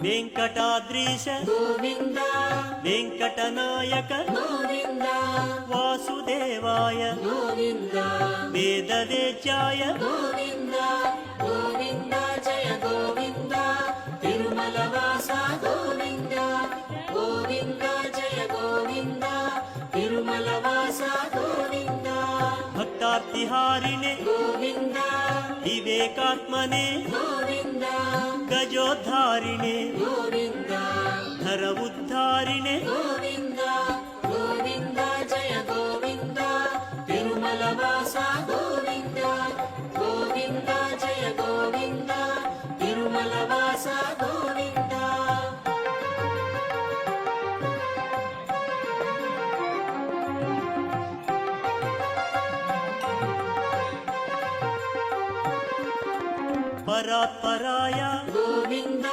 వెంకటాద్రీశ గోవింద వెంకటనాయక గోవింద వాసుదేవాయ గోవింద వేదవేద్యాయ గోవింద గోవింద జయ గోవింద తిరుమల వాస గోవింద గోవింద జయ గోవింద తిరుమల వాస గోవింద భక్తార్తిహారిణే గోవింద వివేకాత్మనే గోవింద గజోద్ధారిణే గోవింద ధర ఉద్ధారిణే గోవింద గోవింద జయ గోవింద తిరుమల వాస గోవింద గోవింద జయ గోవింద తిరుమల వాస గోవింద పరాత్పరాయ గోవింద